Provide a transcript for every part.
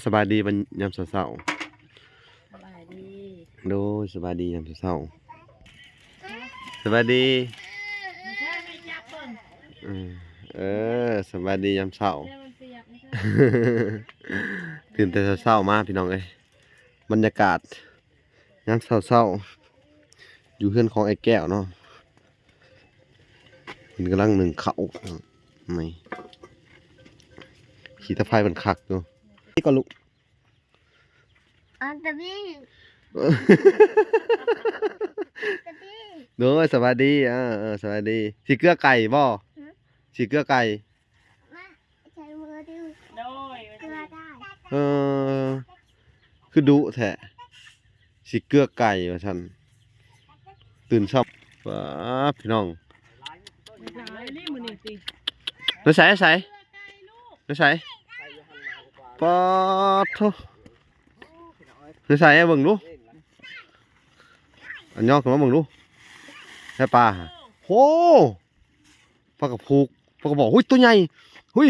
สบายดีวันยามเช้าสบายดีโดสบายดียามเช้าสบายดีไม่ใช่ไม่จับเบิ่งเอสบายดียามเช้า มันเปียกไม่ใช่ ตื่นแต่เช้ามาพี่น้องเอ้ยบรรยากาศยามเช้าอยู่เฮือนของไอ้แก้วเนาะมันกำลังนึ่งข้าวไม่ขี่ตะไคร้มันคักอยู่นี่ก็ลุกตะบี้ตะบี้ โน้ยสวัสดีสวัสดีสีเกลือไก่บ่สีเกลือไก่มาใช้มือดิโดยเกลือได้คือดุแท้สีเกลือไก่ว่าฉันตื่นเช้าว้าพี่น้องน้ำใสน้ำใสน้ำใสปอดโธ่น้ำใสให้เบิ่งดูอันย่อขึ้นมาเบิ่งดูให้ปลาโหปลากระพูกปลากระบอกหุ้ยตัวใหญ่หุ้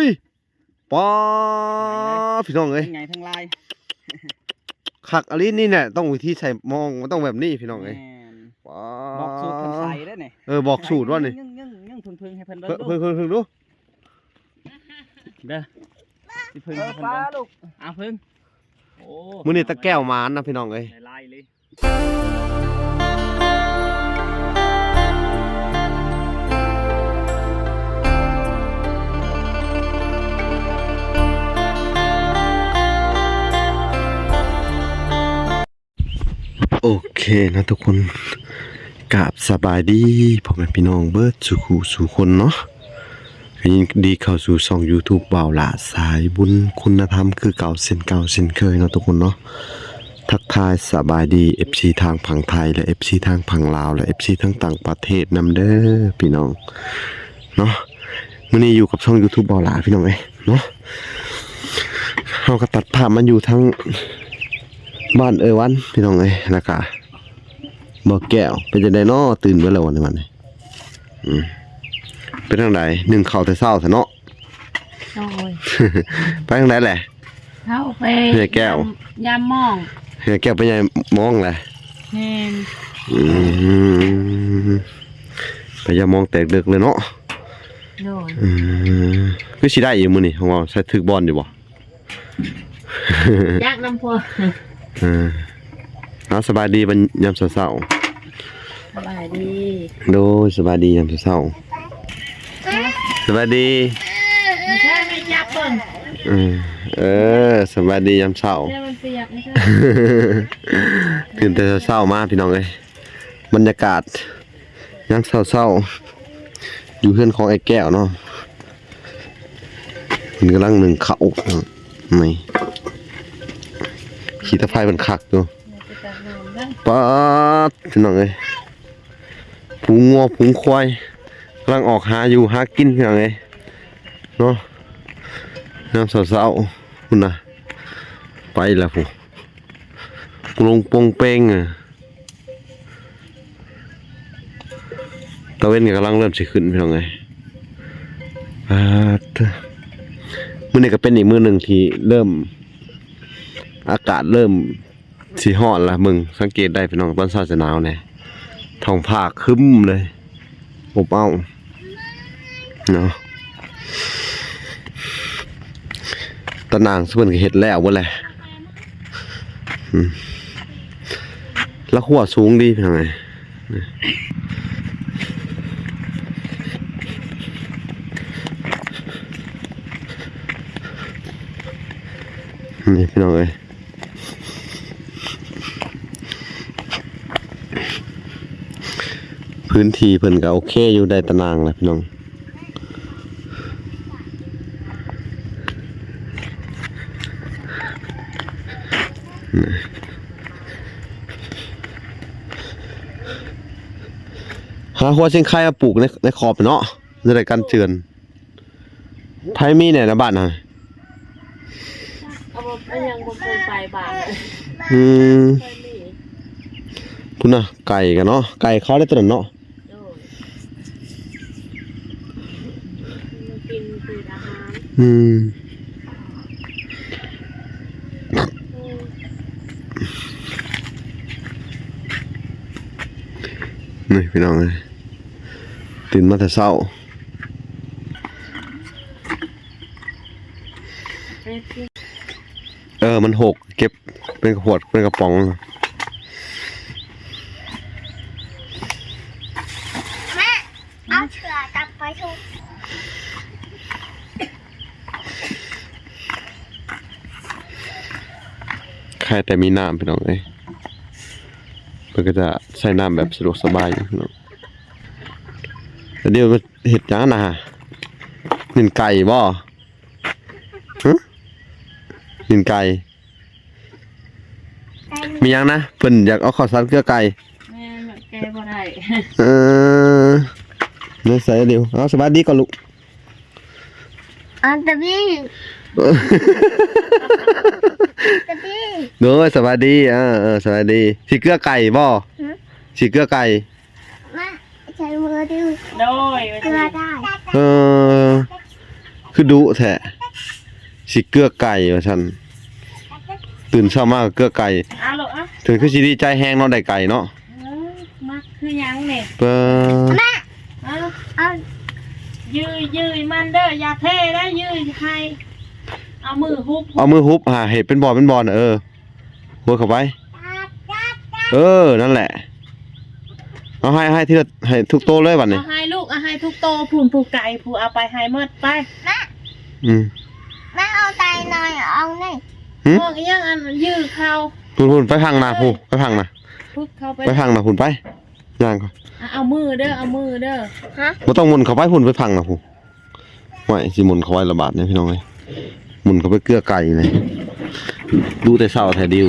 ยปอดพี่น้องเอ้ยไงทั้งลาย ขักอันนี้นี่เนี่ยต้องวิธีใส่มองมันต้องแบบนี้พี่น้องเอ้ยบอกสูตรคนใส่ได้เนี่ยบอกสูตรว่านี่ยังพึ่งให้เพิ่นเบิ่ง เพิ่งดูเด้อสิพึ่งให้เพิ่นเบิ่งลูกพึ่งโอ้มื้อนี้ตะแก้วมานนะพี่น้องเอ้ยลายเลยโอเคนะทุกคนกราบสบายดีพ่อแม่พี่น้องเบิดสู่คนเนาะยินดีเข้าสู่ช่อง YouTube บ่าวหลาสายบุญคุณธรรมคือเก่าเช่นเคยเนาะทุกคนเนาะทักทายสบายดี FC ทางฝั่งไทยและ FC ทางฝั่งลาวและ FC ทั้งต่างประเทศนำเด้อพี่น้องเนาะมื้อนี้อยู่กับช่อง YouTube บ่าวหลาพี่น้องเอ้ยเนาะเฮาก็ตัดภาพมาอยู่ทั้งบ้านวันพี่น้องเอ้ยแล้วก็บ่แก้วเป็นจังได๋น้อตื่นเบิดแล้ววันนี้เป็นทางใดนึ่งข้าวแต่เช้าซะเนาะโอ้ย ไปทางใดแหละเข้าไป เฮียแก้วย ามมอง เฮียแก้วไปยังมองแหละแม่นไปยามมองแตกดึกเลยเนาะโดยคือสิได้อยู่มื้อนี้ของเราใช้ถึกบอลอยู่บ่ยากน้ำพัวสบายดีวันยามเช้าสบายดีโดสบายดียามเช้าสบายดีไม่ใช่ไม่จับเบิ่งสบายดียามเช้ามันเปียกไม่ใช่ ตื่นแต่เช้ามาพี่น้องเอ้ยบรรยากาศยามเช้าอยู่เฮือนของไอ้แก้วเนาะมันกำลังนึ่งข้าวไม่ขี่ตะไคร้มันคักอยู่ป๊าดพี่น้องเอ้ยผูงงัวผูงควายกำลังออกหาอยู่หากินพี่น้องเอ้ยเนาะน้ำเช้าคุณน่ะไปแล้วผู้ลงปงเป้งตะเว้นกำลังเริ่มสิขึ้นพี่น้องเอ้ยมื้อนี้ก็เป็นอีกมื้อหนึ่งที่เริ่มอากาศเริ่มสิร้อนละมึงสังเกตได้พี่น้องตอนเช้าจะหนาวแน่ท้องฟ้าครึ้มเลยอบอ้าวเนาะตะนางเพิ่นก็เฮ็ดแล้วเบิดแหละแล้วหัวสูงดีพี่น้องเอ้ยนี่พี่น้องเอ้ยพื้นที่เพิ่นก็โอเคอยู่ได้ตารางแล้วพี่น้องหาหัวเชียงไคมาปลูกในขอบเนาะจะได้กันเจือนไผมีเนี่ยนะบ้านน่ะเอาไปยังบ่เคยไปบ้านพุ่นน่ะไก่กันเนาะไก่เขาได้ตัวนั้นเนาะกินคืออาหาร นี่พี่น้องเลยตื่นมาแต่เช้ามันหกเก็บเป็นขวดเป็นกระป๋อง แม่เอาเชือกจับไปทุกใครแต่มีน้ำพี่น้องเลยเพื่อก็จะใช้น้ำแบบสะดวกสบายอยู่พี่น้องแต่เดี๋ยวมันเห็ดหยังนะฮะนินไก่บ่ฮะนินไก่มีหยังนะเพิ่นอยากเอาข้าวสารเกลือไก่ แม่แบบแกบ่ได้ เนี่ยใส่เดี๋ยวเอาสบายดีก่อนลูก อันตะบี้ตะบี้ เด้อสบายดีสบายดีสิเกลือไก่บ่สิเกลือไก่ แม่ใช้มือดิว โดย เกลือได้ คือดุแท้สิเกลือไก่ว่าซั่นตื่นเช้ามาก็เกลือไก่ เอาลูกอ่ะ ถึงคือสิดีใจแฮงเนาะได้ไก่เนาะ มักคือหยังนี่ เปิ้ แม่ เอา เอา ยืยมันเด้ออย่าเทได้ยืยให้เอามือฮุบ เอามือฮุบเห็ดเป็นบอลหัวเข้าไปนั่นแหละเอาให้ทีละให้ทุกโตเลยบัดนี้ เอาให้ลูกเอาให้ทุกโตผูนผูกไก่ผูเอาไปให้หมดไป แม่ อืม แม่เอาใจหน่อยเอานี่ พวกยังอันยืดเข้า พูนไปพังนาพูไปพังนา พุกเข้าไป ไปพังนาพูนไปย่างก่อน เอามือเด้อเอามือเด้อ ฮะ บ่ต้องหมุนเข้าไปพูนไปพังนาพูไว้สิหมุนเข้าไว้ระบาดเนี่ยพี่น้องเอ้ยหมุนเข้าไปเกลือไก่เลยดูแต่เช้าแท้ดิว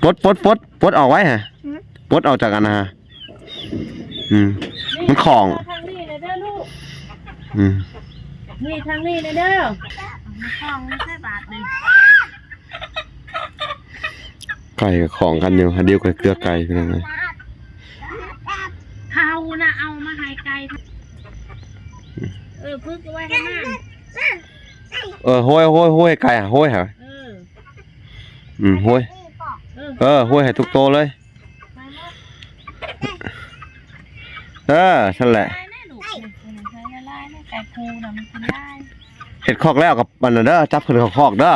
ปลดออกไว้ฮะปลดออกจากกันนะฮะมันของ ทางนี้เลยเด้อลูก นี่ทางนี้เลยเด้อของไม่ใช่บาทหนึ่ง ไก่กับของกันอยู่ฮะเดียวกับเกลือไก่พี่น้องเอ้ย เขานะเอามาให้ไก่พึ่งไว้ข้างหน้า ห้วยไก่ห้วยเหรอห้วยห้วยให้ทุกโตเลยนั่นแหละเห็ดคอกแล้วกับมันเด้อจับเพิ่นเขาคอกเด้อ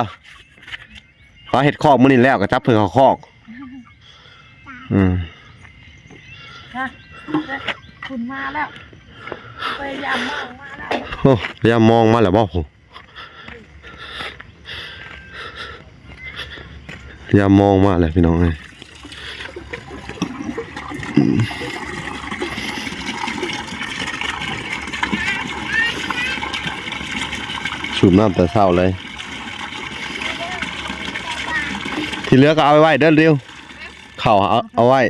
ขอเห็ดคอกมื้อนี้แล้วก็จับเพิ่นเขาคอกคุณมาแล้วพยายามมองมาแล้ว โอ้พยายามมองมาแล้วบ่ผมพยายามมองมาแล้วพี่น้องเอ้ยสูบน้ำแต่เช้าเลยที่เหลือก็เอาไว้เด้อเร็วเข่าเอาไว้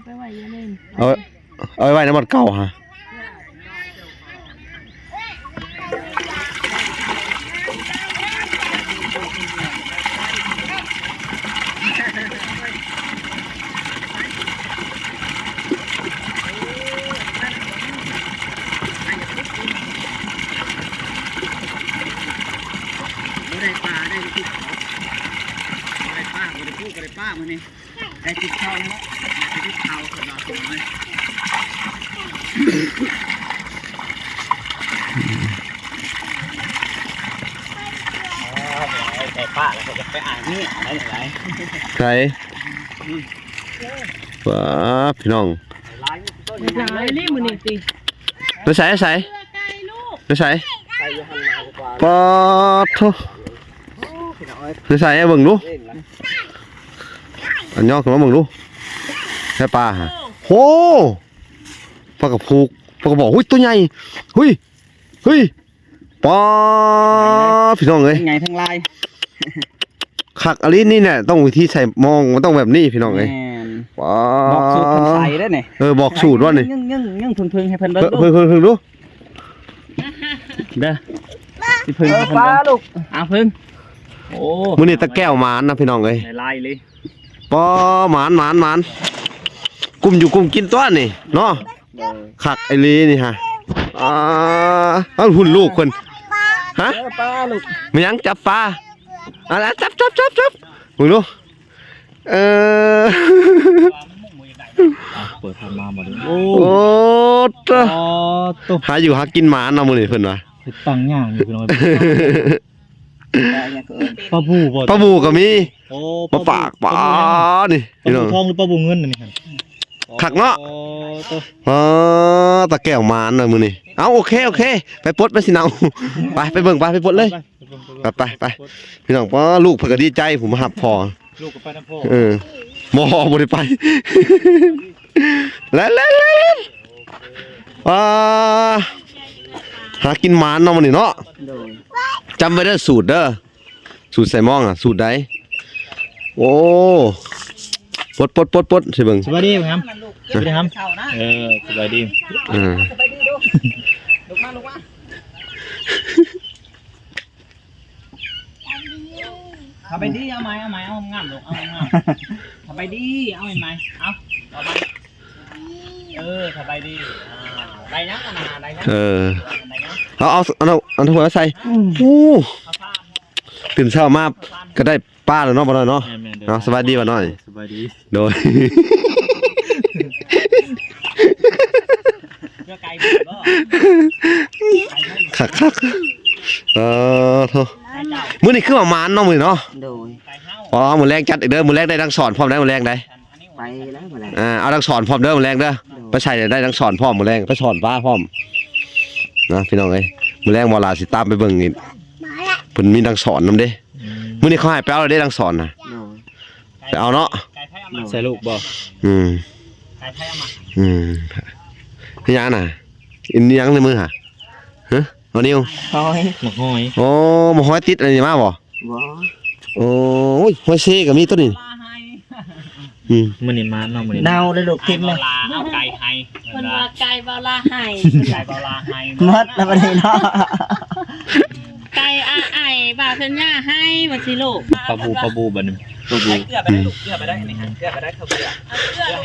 ไปไว้อย่าเล่นเอาไว้น้ำมันเก่าฮะป้ามันนี่ได้ติดเท้าเนาะติดเท้าสำหรับผมเลยแต่ป้าแล้วก็จะไปอ่านนี่อะไรไหนใครว้าพี่น้องไม่รีบมันนี่สิไปใส่ปอทุไปใส่ให้เบิ่งดูอันย่อขึ้นมาเบิ่งดูแค่ปลาฮะโหปลากระพูกปลากระบอกหุ้ยตัวใหญ่หุ้ยปลาพี่น้องเลยไงทั้งลายขักอลินี่เนี่ยต้องวิธีใส่มองมันต้องแบบนี้พี่น้องเลยบอกสูตรคนใส่ได้เนี่ยบอกสูตรว่านี่ยังพึ่งให้เพิ่นเบิ่ง พึ่งดูเด้อสิพึ่งปลาลูกพึ่งโอ้มื้อนี้ตะแก้วหมานนะพี่น้องเอ้ยลายเลยปอหมานกุมอยู่กุมกินตัวนี่เนาะขักไอ้ลีนี่ฮะเอาหุ่นลูกคนฮะปลาลูกมันยังจับปลาจับมึงดู เออ เปิดทำมาหมดเลยโอ้ โอ้ตะ ตัว หาอยู่หากินหมาเนาะมื้อนี้เพิ่นว่า ตั้งย่างอยู่พี่น้องปลาบูบ่ ปลาบูก็มี โอ้ มาฝากปลานี่ ปลา พี่น้ บู อง ทองหรือปลาบูเงินนี่ครับ คักเนาะ โอ้ตัว อ๋อตะแก้วหมานน่ะมื้อนี้เอ้าโอเคไปปลดไปสิเนาไปเบิ่งไปปลดเลยไปพี่น้องป้าลูกเพิ่นก็ดีใจผมมาหับพอ ลูกก็ไปน้ำพ่อ บ่ได้ไปแล้วหากินหมานเนาะมื้อนี้เนาะจำไว้เด้อสูตรเด้อสูตรใส่หม้องอ่ะสูตรใดโอ้ปดใช่เบิ่ง สบายดีครับสบายดีครับสบายดี ทำไปดีเอาไหมเอางามลูกเอางามทำไปดีเอาไหมเอาไปทำไปดีได้ยังกันนะได้ยังเอาถั่วใส่โอ้ตื่นเช้ามาก็ได้ป้าแล้วเนาะบ่น้อยเนาะเนาะสบายดีบ่น้อย สบายดี โดย เพื่อไก่บ่ คักโธ่มื้อนี้คือว่าหมานเนาะมื้อเนาะ โดย ไก่เฮา อ๋อมื้อแรงจัดอีกเด้อมื้อแรงได้ดังสอนพร้อมได้มื้อแรงได้ ไปแล้วมาแล้ว เอาดังสอนพร้อมเด้อมื้อแรงเด้อไปใส่ได้ดังสอนพร้อมมื้อแรงไปสอนป้าพร้อมนะพี่น้องเอ้ยมื้อแรงบ่ล่ะสิตามไปเบิ่งอีกเพิ่นมีดังสอนนำเด้มื้อนี้เขาให้ไปเอาได้ดังสอนน่ะ โดย ไปเอาเนาะ ไก่ไทยเอามา ใส่ลูกบ่ ไก่ไทยเอามา พี่ยังน่ะอินยังในมือฮะเอานิ้ว คอย หมกหอย โอ้มาห้อยติดอะไรมาบ่ บ่ โอ้ยห้อยเซก็มีตัวนี้ ปลาให้ มื้อนี้มาเนาะมื้อนี้ เน่าเลยลูก ไก่ ทิม บ เล อย ลาเอาไก่ให้ คนว่าไก่บาลาไห้ ไก่บอลาให้ หมดแล้วบัดนี้เนาะ ไก่ไอ้บาเพิ่นย่าให้ว่าสิลูก ปลาบูบัดนี้ปลาบู เกลือไปได้ลูกเกลือไปได้นี่ฮะเกลือไปได้ข้าวเกลือ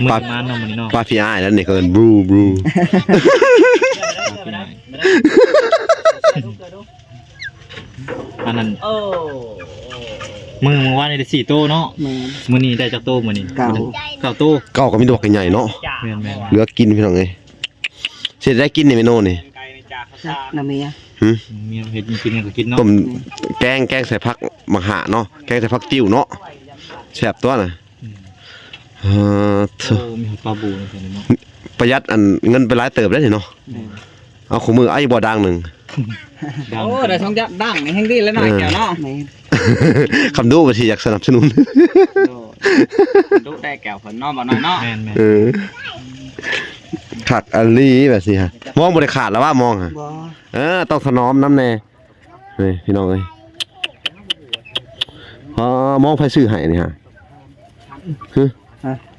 มื้อนี้มาเนาะมื้อนี้เนาะ ป้าพี่อ้ายแล้วนี่ก็เอิ้นบลู เกลือไปได้ไม่ได้ดู อันนั้น โอ้ มื้อวานได้4โตเนาะ แม่น มื้อนี้ได้จักโตมื้อนี้ เก่า 9โต เก้าก็มีดอกใหญ่ๆเนาะ จ่า แม่น เหลือกินพี่น้องเอ้ยสิได้กินนี่แม่โน่นี่ ไก่ในจ่าข้าว จั สาก ร น้ำเมีย เมียเฮ็ดกินก็กินเนาะ ต้มแกงใส่ผักมะหะเนาะแกงใส่ผักติ้วเนาะแซ่บตัวน่ะเถ โอ้ อะ มีปลาบูนี่เนาะ ประหยัดอันเงินไปหลายเติบได้เนาะเอาของมือไอ้บ่ดังหนึง ดัง โอ้ได้ช่องจับดังในแห่งดีแล้วหน่อยแก้วเนาะ แม่น คำดูก็สิอยากสนับสนุน ดูได้แก้วผลนอกบ่น้อยเนาะ แม่น ขาดอันนี้แบบนี้ฮะมองบริขาดแล้วว่ามองฮะ บ่ ต้องถนอมน้ำแน่นี่พี่น้องเอ้ยมองไฟซื้อให้นี่ฮะ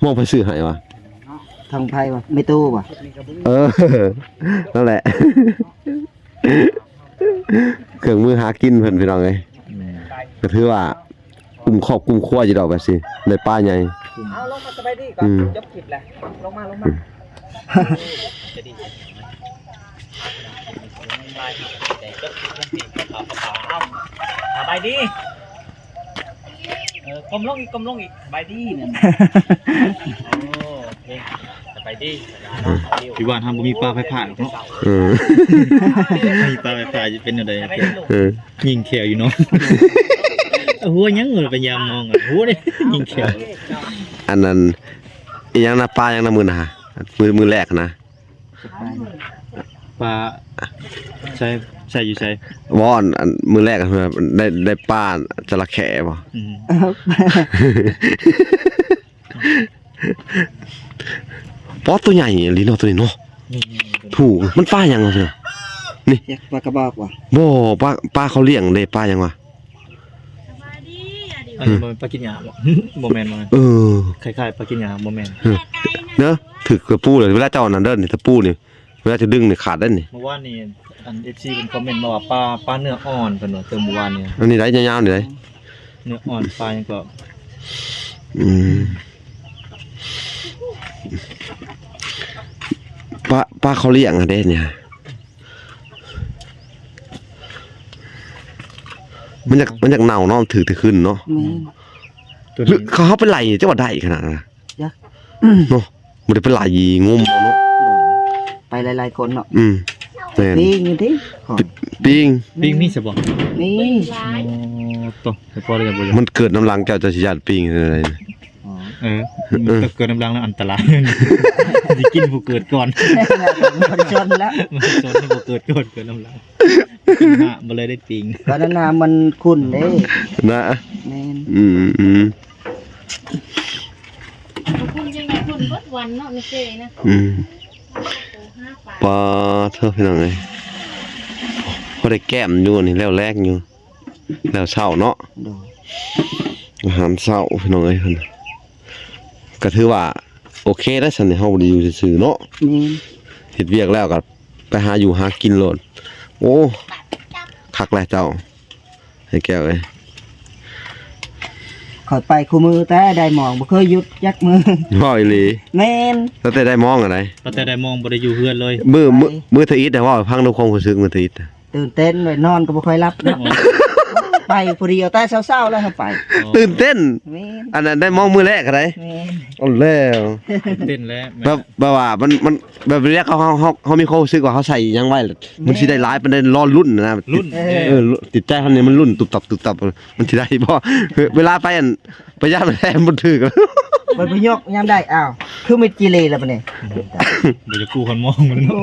มองไฟซื้อให้วะ ทางไผบ่ไม่ตู้บ่ นั่นแหละเครื่องมือหากินเพิ่นพี่น้องเอ้ยก็ถือว่ากุ้มครอบกุ้มครัวอยู่ดอกแบบสิได้ป้าใหญ่ เอาลงมาสบายดีก่อนจบคลิปแหละลงมาจะดีเอาสบายดีก้มลงอีกสบายดีเนี่ยโอเคสบายดี พี่บ้านทำบ่มีปลาไฟผ่าเนาะ มีปลาไฟผ่าจะเป็นอะไรยิงเขียวอยู่เนาะหัวยังเลยพยายามมองหัวเลยยิงเขียว อันนั้นอีหยังนะป้ายังนะมือนะฮะมือแรกนะ ปลาใช่อยู่ใช่ วอนอันมือแรกอะได้ป้าจระเข้บ่ ป๊อตัวใหญ่ลีเนาะตัวนี้เนาะถูกมันป้ายังวะเถอะ อยากปลากระบอกบ่ บ่ป้าเขาเลี้ยงได้ป้ายังวะ อันนี้มันปลากินหยาบ่แม่นมันคล้ายๆปลากินหยาบ่แม่น เนอะถือกระปูเลยเวลาเจ้านั่นเด้อนี่ตะปูนี่เวลาจะดึงนี่ขาดได้นี่ เมื่อวานนี้อัน FC เป็นคอมเมนต์มาว่าปลาเนื้ออ่อนเพิ่นว่าเติมเมื่อวานนี้ อันนี้ได้ยาวๆนี่ได้ เนื้ออ่อนปลายังก็ป้าเขาเลี้ยงอะเด้เนี่ยมันอยากเน่าเนาะถือขึ้นเนาะ แม่น ตัว หรือ นี้ เขาไปไล่จังหวัดใดขนาดนั้นนะ จ้ะ เนาะบ่ได้ไปไล่งมเอาเนาะ ไปหลายๆคนเนาะ แม่น ปิ้งอยู่ที่ของ ปิ้ง ปิ้งมีสบ่ นี่ ร้าย โอ้ตกแต่พอเลยบ่ มันเกิดน้ำลังเจ้าจะสิญาติปิ้งอะไรนะ อ๋อ เออมันเกิดน้ำรังแล้วอันตรายสิกินผู้เกิดก่อน มันชนแล้ว มันสนให้ผู้เกิดก่อนเกิดน้ำรังบ่เลยได้ปิ้ง ก็นั้นน้ำมันขุ่นเด้ นะ แม่น คุณยังไงคุณเบิดวันเนาะไม่เจนะ ปลาเธอพี่น้องเอ้ยพอได้แก้มอยู่นี่แล้วแรกอยู่แล้วเช้าเนาะ โดย อาหารเช้าพี่น้องเอ้ยเพิ่นก็ถือว่าโอเคแล้วซั่นนี่เฮาบ่ได้อยู่ซื่อๆเนาะ แม่น เฮ็ดเวียกแล้วก็ไปหาอยู่หากินโลดโอ้คักแลเจ้าให้แก้วเอ้ย ขอยไปคู่มือแต่ได้หมองบ่เคยหยุดยักมือ บ่อีหลี แม่น แล้วแต่ได้มองอะไร ก็แต่ได้มองบ่ได้อยู่เฮือนเลย มือเทอีดแต่ว่าพังดูความรู้สึกมือเทอีด ตื่นเต้นเลยนอนก็บ่ค่อยหลับเนาะไปผู้เดียวแต่เช้าๆแล้วครับไป ตื่นเต้น แม่น อันนั้นได้มองมือแรกอะไร แม่น เอาแล้ว เต้นแล้ว แบบว่ามันแบบแรกเขามีความรู้สึกว่าเขาใส่หยังไว้มันสิได้หลายมันได้รอรุ่นนะ รุ่น ติดใจเขาเนี่ยมันรุ่นตุบตับมันสิได้บ่เวลาไปอันไปย่านมันแทนบ่ถือกัน มันไปยกยามได้อ้าวคือมิดจิเลแล้วบัดนี้ บ่จะกู้คนมองมันเนา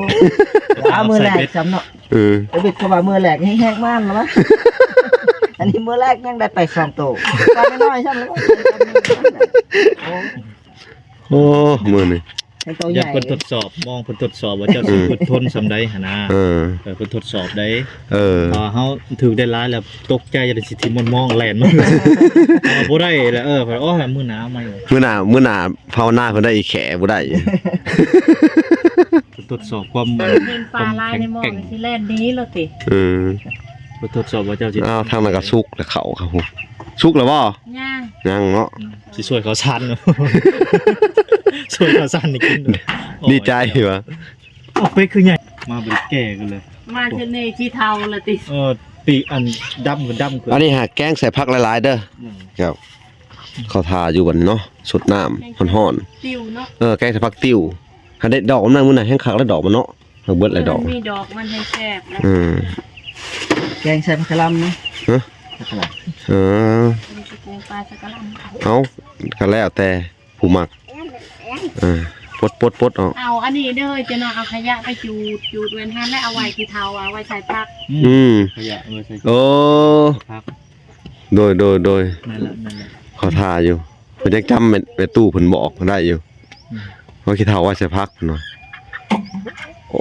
ะ มือแรกจำเนาะ เออ ไปบิดเข้ามามือแรกแห้งๆมากแล้วมั้ย อันนี้มือแรกยังได้ไป2โตไปน้อยๆใช่มั้ย โอ้มือนี่ ให้โต อ ให ยาก ญ่ เพิ่นทดสอบมองเพิ่นทดสอบว่าเจ้าสิอดทนซำใดหั่นนะ เออ เพิ่นทดสอบได้ เออ พอเฮาถูกได้ร้ายแล้วตกใจจะสิทิมมองแล่นมาบ่ได้แล้วเพิ่นโอ้ยมื้อหนาวมาอยู่ มื้อหน้าภาวนาเพิ่นได้อีแขบ่ได้ เพิ่นทดสอบความ เป็นปลาลายในหม้อสิแล่นนี้แล้วติ เออ เพิ่นทดสอบว่าเจ้าสิ อ้าวทางนั้นก็สุกแล้วเขาครับผมสุกแล้วบ่ ย่าง ยังเนาะ สิช่วยเขาสั่นเนาะช่วยเขาสั่นนี่กิน ดีใจวะ โอ้เป๊กคือใหญ่มาบ่แก่กันเลย มาเทเนที่เทาละติ ปีอันดำคือดำคือ อันนี้หาแกงใส่ผักหลายๆเด้อครับเขาทาอยู่บัดนี้เนาะสดน้ำฮ้อน ติวเนาะ ๆแกงใส่ผักติ้วหันได้ดอกมันมื้อน่ะแห้งคักแล้วดอกมันเนาะเฮาเบิดหลายดอก มีดอกมันให้แซ่บแล้ว แกงใส่ผักกะหล่ำนะ ฮะ ผักกะหล่ เออ มันจะเป็นปลาสักกะลำ เอาก็แล้วแต่ผู้มักปดออก เอาอันนี้เด้อจะนอนเอาขยะไปจูดเว้นหันแล้วเอาไว้ที่เทาเอาไว้ใส่ผัก ขยะใส่ โอ้ พัก โดย นั่นแหละ เขาทาอยู่เพิ่นยังจำแม่ตู้เพิ่นบอกได้อยู่ว่าคิดเท่าว่าใส่ผักเพิ่นว่าโอ้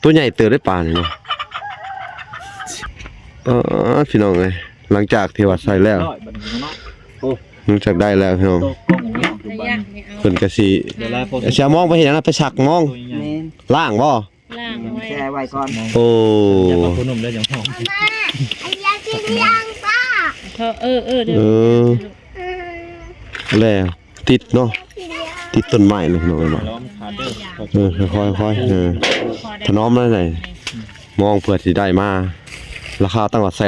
ตัวใหญ่เติบได้ปลานี่เนาะพี่น้องเอ้ยหลังจากที่ว่าใส่แล้วหลังจากได้แล้วพี่น้อง โตกล้องเนี่ย ขยะนี่เอา เพิ่นก็สิ เดี๋ยวลาพวก เสียมองไปเห็นนะไปสักมอง ตัวใหญ่ ำแม่น ล่างบ่ ล่างเอาไว้ แช่ไว้ก่อน โอ้ อย่ามาคนหนุ่มได้อย่างหอม ไอ้ยากินยังป้าเออเดี๋ยว แล้วติดเนาะติดต้นไม้เลยพี่น้องเอ้ย ล้อมขาเด้อ ค่อยถนอมได้ไหนมองเพื่อสิได้มาราคาตั้งว่า150,000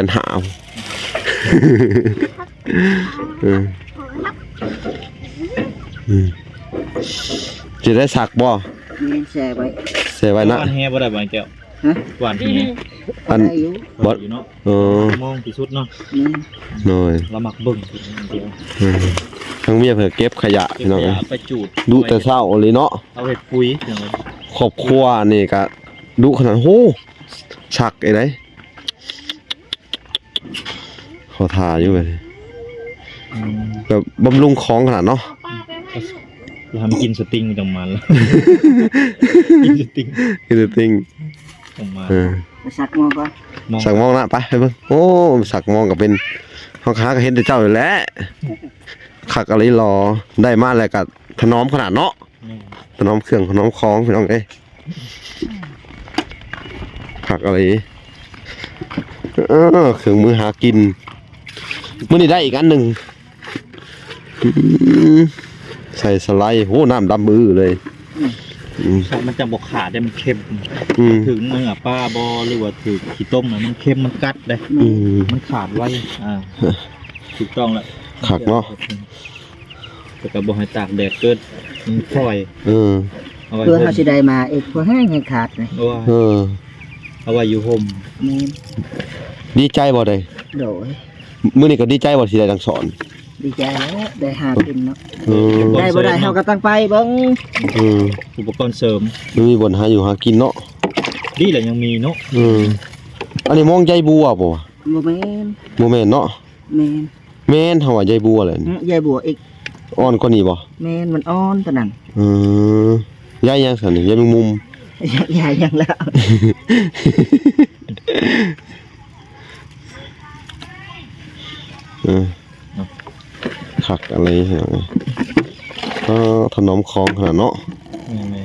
จะได้สักบ่ แม่นแช่ไว้ เสียไว้นะ หวานแฮบ่ได้บ่แก้ว ฮะ หวานแฮ อัน ได้อยู่ บ่ อยู่เนาะ เ มองที่สุดเนาะ แม่น หน่อย เรามักเบิ่งเดียว ทั้งเมียเพื่อเก็บขยะ เก็บ พี่น้อง ข เอ้ ยะ ย ไปจูด ดูแต่เช้าเลยเนาะ เอาเห็ดปุ๋ยอย่างไร ครอบครัวนี่ก็ดุขนาดโหชักไอ้ไดเขาทาอยู่เว้ยแบบบำรุงของขนาดเนาะ ป้าไปให้ลูก ทำกินสติงจังมันแล้วกินสติง คือติง จังมัน ไปซักหม้อก่อน มอง สักมองนะไปเบิ่งโอ้สักมองก็เป็นเฮาค้าก็เห็นแต่เจ้าอยู่แหล้วคักอะไรรอได้มาแล้วก็ถนอมขนาดเนาะถนอมเครื่องถนอมของพี่น้องเอ้ยคักอะไรเครื่องมือหากินมื้อนี้ได้อีกอันหนึงใส่สไลด์โหน้ำดำมือเลย มันจะบอกขาดได้มันเค็ม ม ถึงเนื้อปลาบอหรือว่าถึงขี้ต้มน่ะมันเค็มมันกัดได้ อืม มันขาดไว้ ถูกต้องแล้ว คักเนาะ แต่ก็บ่ให้ตากแดดเกินมันพลอย เออ เอาไว้ เพื่อ ห่ เฮาม สิได้มาอีกพอแห้งให้ขาดเลย เออ เอาไว้อยู่ห่ม แม่น ดีใจบ่ได้ โดย มื้อนี้ก็ดีใจบ่สิได้ดังสอน ดีใจแล้วได้หากินเนาะ เออ ได้บ่ได้เฮาก็ตั้งไปเบิ่ง เออ อุปกรณ์เสริม มันมีบ่นหาอยู่หากินเนาะ ดีแหละยังมีเนาะ เอออันนี้มองใจบัวบ่วะ บ่แม่น บ่แม่นเนาะ แม่น แม่นเฮาว่าใจบัวแหละนี่ ยายบัวอีก อ่อนกว่านี้บ่ แม่นมันอ่อนตอนนั้น เออยายยังซั่นนี่ยายแมงมุม ยายยังแล้ว เออคักอะไรเหี้ยถนอมคองขนาดเนาะ แม่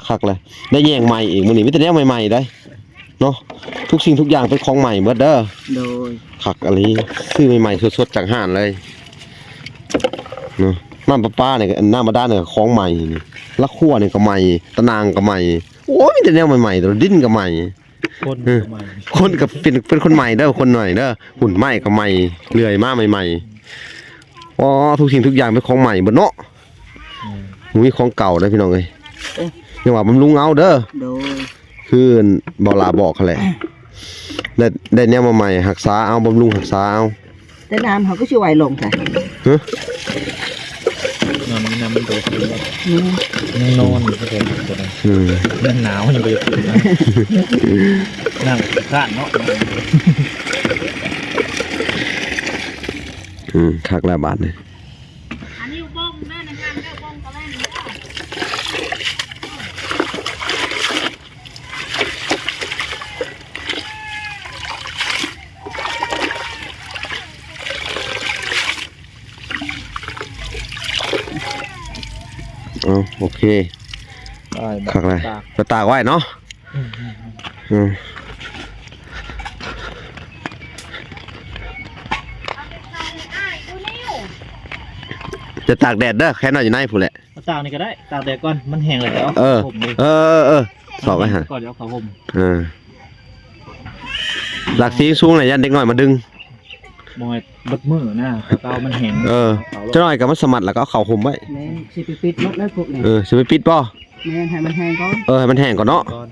คักเลยได้แยงใหม่อีกมื้อนี้มีแต่แนวใหม่ๆได้เนาะทุกสิ่งทุกอย่างเป็นของใหม่หมดเด้อ โดย คักอะไรซื้อใหม่ๆสดๆจากห้านเลยเนาะน้ำประปาเนี่ยก็น้ำบาดาลเนี่ยก็ของใหม่นี่ละขั่วเนี่ยก็ใหม่ตะนางก็ใหม่โอ้ยมีแต่แนวใหม่ๆตัวดินก็ใหม่ คนใหม่ คนก็เป็นคนใหม่เด้อคนหน่อยเด้อหุ่นใหม่ก็ใหม่เลื่อยมาใหม่ๆอ๋อทุกสิ่งทุกอย่างเป็นของใหม่เบิดเนาะมีของเก่าเด้อพี่น้องเอ้ยอย่าว่าบำรุงเอาเด้อ โดย คือบ่ลาบอกเขาแหละได้แนวมาใหม่รักษาเอาบำรุงรักษาเอา แต่น้ำเขาก็สิไหวลงค่ะ ฮะ นอนน้ำมันโดด อืม ยังนอนอยู่ก็ได้ตัวนั้น อืม ยังหนาวยังบ่อยากตื่นนะนั่งข้านเนาะ คักแล้วบาทนี่ อันนี้บ้องแม่ในงานแม่บ้องก็เล่นเด้อ โอเค ได้ คักเลยไปตากไว้เนาะอืมจะตากแดดเด้อแค่นอนอยู่ในผู้แหละ มาตากนี่ก็ได้ตากแดดก่อนมันแห้งแล้ว เออ ห่มเลย สอบไว้ฮะ ก่อนเดี๋ยวเขาห่ม หลักสีสูงหน่อยยันเด็กหน่อยมาดึง บ่ให้บัดมือนะเตามันแห้ง เจ้าหน่อยกับมัสมัดแล้วก็เอาเข่าห่มไว้ แม่นสิไปปิดหมดแล้วพวกนี้ จะไปปิดป่ะ แม่นให้มันแห้งก่อน ให้มันแห้งก่อนเนาะ ก่อน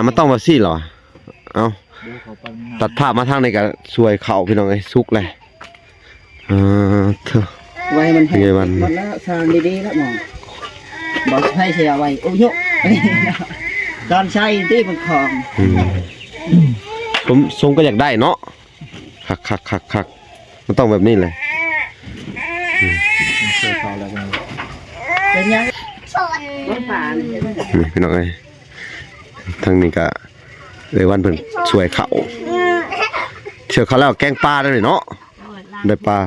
มันต้องแบบซี่เหรอเอา เดี๋ยวเขาไป ตัดภาพมาทางในก็ช่วยเข่าพี่น้องไอ้สุกเลยเถอะ ไว้มันแห้ง เป็นไงมัน หมดแล้วสร้างดีๆแล้วหมองบ่ให้เสียไว้โอ้ยกตอนใช้ที่มันของ ผมก็อยากได้เนาะคักมันต้องแบบนี้เลย ช่วยเขาแล้วกัน เป็นยัง สอน รถป่านี่ นี่พี่น้องเอ้ยทางนี้ก็เลยวันเพิ่นช่วยเขาเชื่อเขาแล้วแกงปลาได้เลยเนาะได้ปลา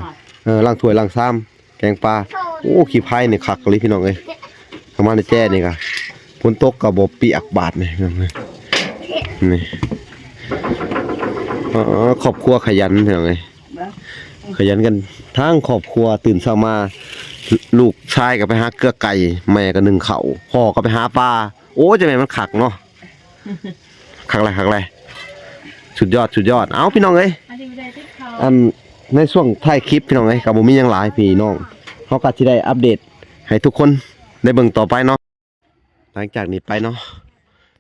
ล้างถ้วยล้างซ้ำแกงปลาโอ้ขี้ไผ่นี่คักเลยพี่น้องเอ้ยเข้ามาในแจ้นี่ก็ฝนตกก็บ่เปียกบาดนี่พี่น้องเอ้ยนี่ครอบครัวขยันพี่น้องเอ้ยขยันกันทั้งครอบครัวตื่นเช้ามาลูกชายก็ไปหาเกลือไก่แม่ก็นึ่งข้าวพ่อก็ไปหาปลาโอ้จะแม่นมันคักเนาะคักไรสุดยอดเอาพี่น้องเอ้ย อันนี้ไม่ได้ที่เขา อันในช่วงท้ายคลิปพี่น้องเอ้ยก็บ่มีหยังหลายพี่น้องเฮาก็สิได้อัปเดตให้ทุกคนได้เบิ่งต่อไปเนาะหลังจากนี้ไปเนาะ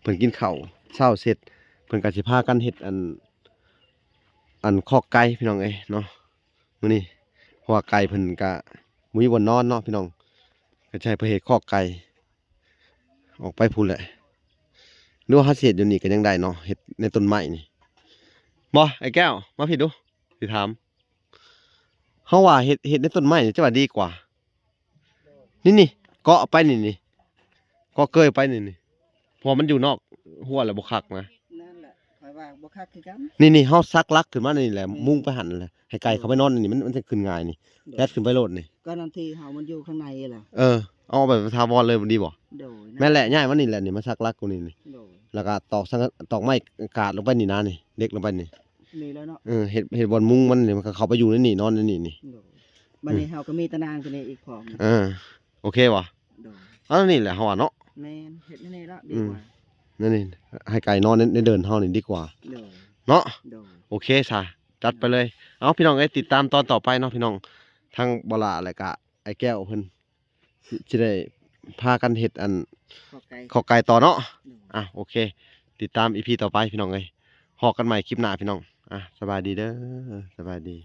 เพิ่นกินข้าวเช้าเสร็จเพิ่นก็สิพากันเฮ็ดอันคอกไก่พี่น้องเอ้ยเนาะมื้อนี้เพราะว่าไก่เพิ่นก็บ่มีบ่นนอนเนาะพี่น้องก็ใช้เพื่อเฮ็ดคอกไก่ออกไปพุ่นแหละหรือว่าเฮาสิเฮ็ดอยู่นี่ก็ยังได้เนาะเฮ็ดในต้นไม้นี่บ่ไอ้แก้วมาผิดดูสิถามเฮาว่าเฮ็ดในต้นไม้นี่จะว่าดีกว่านี่เกาะไปนี่เกาะเกยไปนี่พอมันอยู่นอกหัวแล้วบ่คักนะ นั่นแหละคอยว่าบ่คักคือกัน นี่เฮาซักลักขึ้นมานี่แหละมุ่งไปหันแหละให้ไก่เข้าไปนอนนี่มันจะขึ้นง่ายนี่แลดขึ้นไปโลดนี่ ก็นาทีเฮามันอยู่ข้างในแหละ เอาแบบทาวรเลยมันดีบ่ โดย แม่นแหละง่ายมันนี่แหละนี่มาซักลักกูนี่ โดย แล้วก็ตอกไม้กาดลงไปนี่นะนี่เล็กลงไปนี่ นี่แล้วเนาะ เฮ็ดบอลมุ้งมันนี่มันก็เข้าไปอยู่ในนี่นอนในนี่ โดยบัดนี้เฮาก็มีตะนางตัวนี้อีกของ โอเคบ่ โดย เอานี่แหละเฮาว่าเนาะ แม่นเฮ็ดนี่ละดีกว่า นั่นนี่ให้ไก่นอนในเดินเฮานี่ดีกว่า โดย เนาะ โดย โอเคซะจัดไปเลย เอาพี่น้องติดตามตอนต่อไปเนาะพี่น้องทางบ่ล่าแล้วก็ไอ้แก้วเพิ่นสิได้พากันเฮ็ดอัน ขอไก่ ขอไก่ต่อเนาะโอเค ติดตามอีพีต่อไปพี่น้องฮอกกันใหม่คลิปหน้าพี่น้องสบายดีเด้อสบายดี